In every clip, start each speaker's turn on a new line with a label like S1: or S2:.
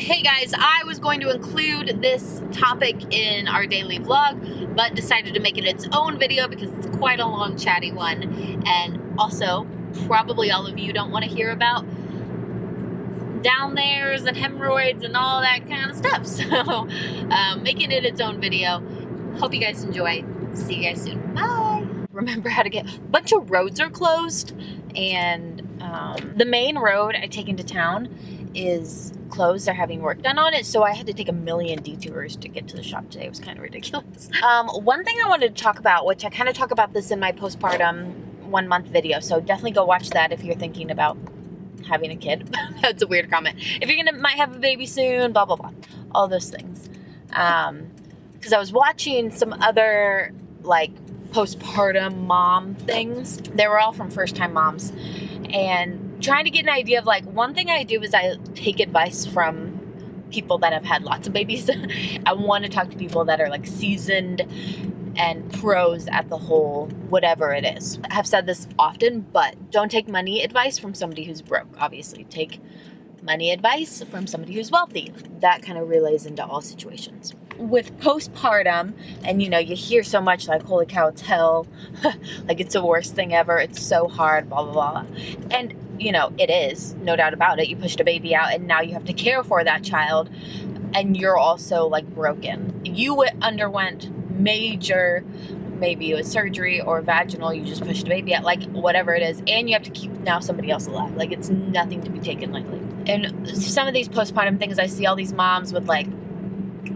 S1: Hey guys, I was going to include this topic in our daily vlog, but decided to make it its own video because it's quite a long, chatty one. And also, probably all of you don't want to hear about down there's and hemorrhoids and all that kind of stuff. So, making it its own video. Hope you guys enjoy. See you guys soon. Bye. Remember how to get... A bunch of roads are closed, and the main road I take into town is closed. They're having work done on it, so I had to take a million detours to get to the shop today. It was kind of ridiculous. One thing I wanted to talk about, which I kind of talk about this in my postpartum 1 month video, so definitely go watch that if you're thinking about having a kid. That's a weird comment. If you're gonna might have a baby soon, blah blah blah, all those things. Because I was watching some other like postpartum mom things. They were all from first time moms, and trying to get an idea of, like, one thing I do is I take advice from people that have had lots of babies. I want to talk to people that are like seasoned and pros at the whole whatever it is. I have said this often, but don't take money advice from somebody who's broke. Obviously, take money advice from somebody who's wealthy. That kind of relays into all situations. With postpartum, and you know, you hear so much like, holy cow, it's hell. Like, it's the worst thing ever. It's so hard, blah, blah, blah. And, you know, it is, no doubt about it. You pushed a baby out, and now you have to care for that child, and you're also, like, broken. You underwent major, maybe it was surgery or vaginal, you just pushed a baby out, like, whatever it is, and you have to keep now somebody else alive. Like, it's nothing to be taken lightly. And some of these postpartum things, I see all these moms with, like,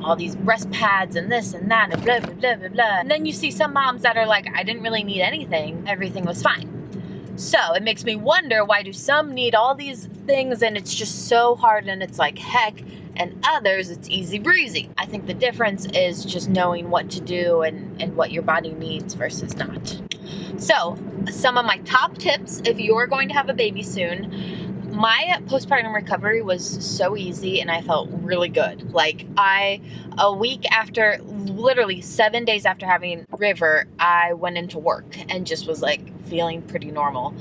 S1: all these breast pads and this and that and blah, blah, blah, blah, blah. And then you see some moms that are like, I didn't really need anything. Everything was fine. So it makes me wonder, why do some need all these things and it's just so hard and it's like heck, and others it's easy breezy? I think the difference is just knowing what to do and what your body needs versus not. So some of my top tips if you're going to have a baby soon. My postpartum recovery was so easy and I felt really good. Like, a week after, literally 7 days after having River, I went into work and just was like feeling pretty normal.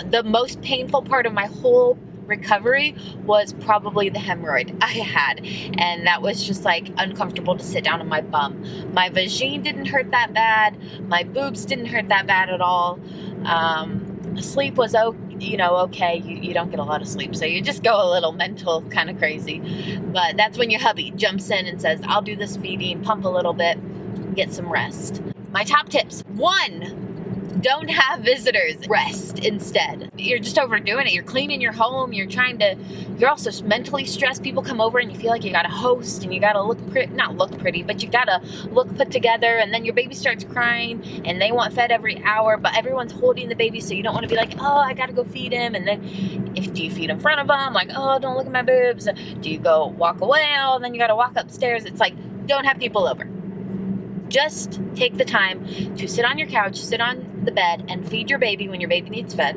S1: The most painful part of my whole recovery was probably the hemorrhoid I had, and that was just like uncomfortable to sit down on my bum. My vagine didn't hurt that bad. My boobs didn't hurt that bad at all. Sleep was okay. You don't get a lot of sleep, so you just go a little mental, kind of crazy. But that's when your hubby jumps in and says, I'll do this feeding, pump a little bit, get some rest. My top tips: 1, don't have visitors. Rest instead. You're just overdoing it. You're cleaning your home. You're also mentally stressed. People come over and you feel like you gotta host and you gotta not look pretty, but you gotta look put together, and then your baby starts crying and they want fed every hour, but everyone's holding the baby, so you don't want to be like, oh, I gotta go feed him. And then do you feed in front of them? Like, oh, don't look at my boobs. Do you go walk away? Oh, then you gotta walk upstairs. It's like, don't have people over. Just take the time to sit on your couch, sit on the bed, and feed your baby when your baby needs fed,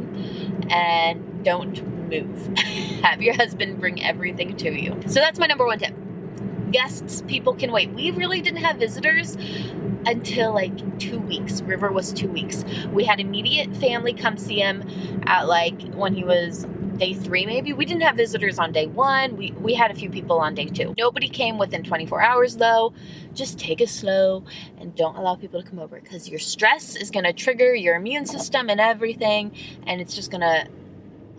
S1: and don't move. Have your husband bring everything to you. So that's my number 1 tip. Guests, people can wait. We really didn't have visitors until like 2 weeks. River was 2 weeks. We had immediate family come see him at like when he was day 3 maybe. We didn't have visitors on day 1. We had a few people on day 2. Nobody came within 24 hours though. Just take it slow and don't allow people to come over, because your stress is going to trigger your immune system and everything, and it's just going to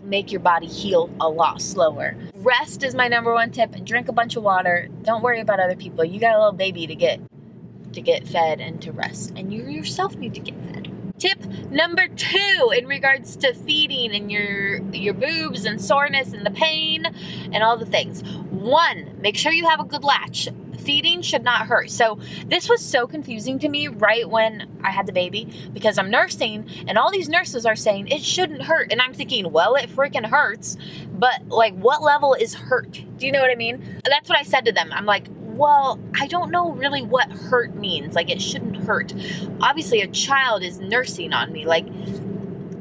S1: make your body heal a lot slower. Rest is my number 1 tip. Drink a bunch of water. Don't worry about other people. You got a little baby to get fed and to rest, and you yourself need to get fed. Tip number 2 in regards to feeding and your boobs and soreness and the pain and all the things. 1, make sure you have a good latch. Feeding should not hurt. So this was so confusing to me right when I had the baby, because I'm nursing and all these nurses are saying it shouldn't hurt. And I'm thinking, well, it freaking hurts. But like, what level is hurt? Do you know what I mean? That's what I said to them. I'm like, well, I don't know really what hurt means. Like, it shouldn't hurt. Obviously, a child is nursing on me. Like,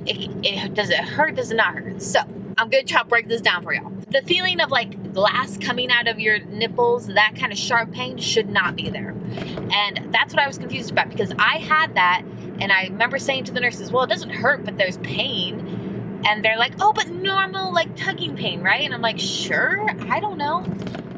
S1: does it hurt? Does it not hurt? So I'm going to try to break this down for y'all. The feeling of like glass coming out of your nipples, that kind of sharp pain should not be there. And that's what I was confused about, because I had that, and I remember saying to the nurses, well, it doesn't hurt, but there's pain. And they're like, oh, but normal like tugging pain, right? And I'm like, sure, I don't know.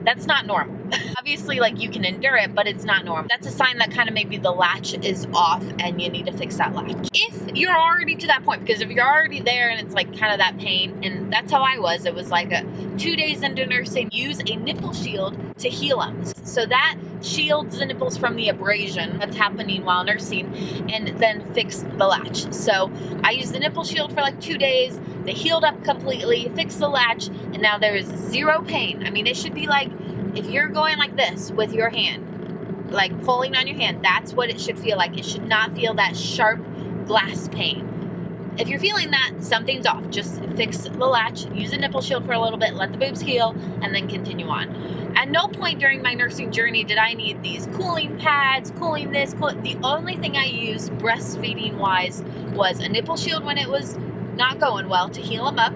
S1: That's not normal. Obviously, like, you can endure it, but it's not normal. That's a sign that kind of maybe the latch is off and you need to fix that latch. If you're already to that point, because if you're already there and it's like kind of that pain, and that's how I was, it was like 2 days into nursing, use a nipple shield to heal them. So that shields the nipples from the abrasion that's happening while nursing, and then fix the latch. So I used the nipple shield for like 2 days. They healed up completely, fixed the latch, and now there is zero pain. I mean, it should be like, if you're going like this with your hand, like pulling on your hand, that's what it should feel like. It should not feel that sharp glass pain. If you're feeling that, something's off. Just fix the latch, use a nipple shield for a little bit, let the boobs heal, and then continue on. At no point during my nursing journey did I need these cooling pads, cooling this, The only thing I used breastfeeding wise was a nipple shield when it was not going well to heal them up,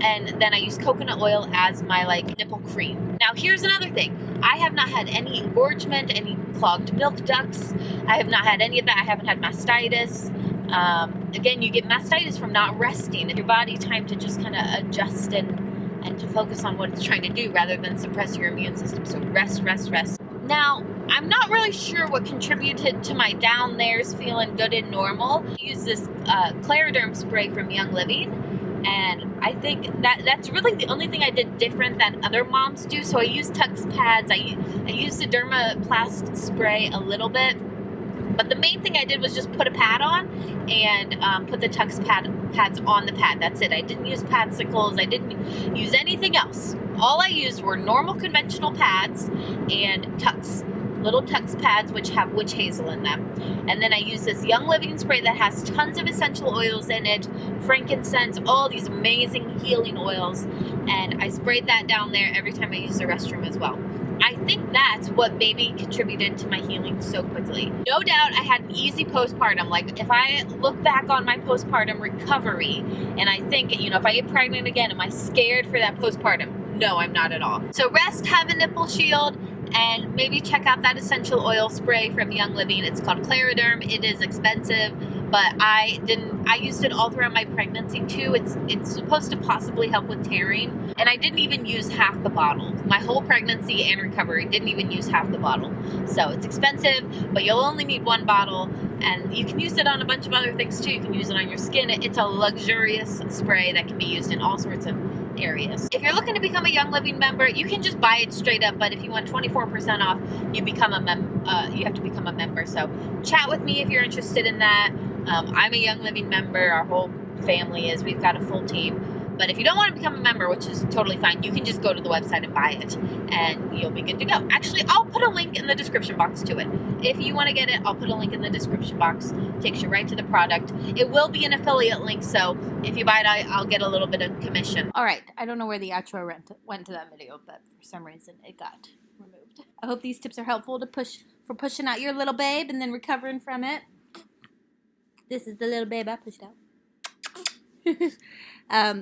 S1: and then I used coconut oil as my like nipple cream. Now here's another thing. I have not had any engorgement, any clogged milk ducts. I have not had any of that. I haven't had mastitis. Again, you get mastitis from not resting. Your body time to just kind of adjust and to focus on what it's trying to do rather than suppress your immune system. So rest, rest, rest. Now, I'm not really sure what contributed to my down there's feeling good and normal. I use this Clariderm spray from Young Living, and I think that's really the only thing I did different than other moms do. So I use Tux pads. I used the Dermaplast spray a little bit, but the main thing I did was just put a pad on and put the Tux pads on the pad. That's it. I didn't use padsicles. I didn't use anything else. All I used were normal conventional pads and Tux. Little Tux pads which have witch hazel in them. And then I use this Young Living spray that has tons of essential oils in it, frankincense, all these amazing healing oils, and I sprayed that down there every time I use the restroom as well. I think that's what maybe contributed to my healing so quickly. No doubt I had an easy postpartum. Like, if I look back on my postpartum recovery and I think, if I get pregnant again, am I scared for that postpartum? No, I'm not at all. So rest, have a nipple shield, and maybe check out that essential oil spray from Young Living. It's called Clariderm. It is expensive, but I used it all throughout my pregnancy too. It's supposed to possibly help with tearing, and I didn't even use half the bottle. My whole pregnancy and recovery didn't even use half the bottle. So it's expensive, but you'll only need one bottle, and you can use it on a bunch of other things too. You can use it on your skin. It's a luxurious spray that can be used in all sorts of areas. If you're looking to become a Young Living member, you can just buy it straight up, but if you want 24% off, you have to become a member. So chat with me if you're interested in that. I'm a Young Living member. Our whole family is. We've got a full team. But if you don't want to become a member, which is totally fine, you can just go to the website and buy it, and you'll be good to go. Actually, I'll put a link in the description box to it. If you want to get it, I'll put a link in the description box. It takes you right to the product. It will be an affiliate link, so if you buy it, I'll get a little bit of commission. All right, I don't know where the outro went to that video, but for some reason it got removed. I hope these tips are helpful for pushing out your little babe and then recovering from it. This is the little babe I pushed out.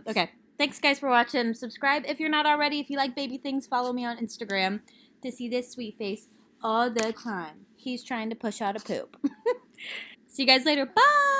S1: Okay. Thanks, guys, for watching. Subscribe if you're not already. If you like baby things, follow me on Instagram to see this sweet face all the time. He's trying to push out a poop. See you guys later. Bye!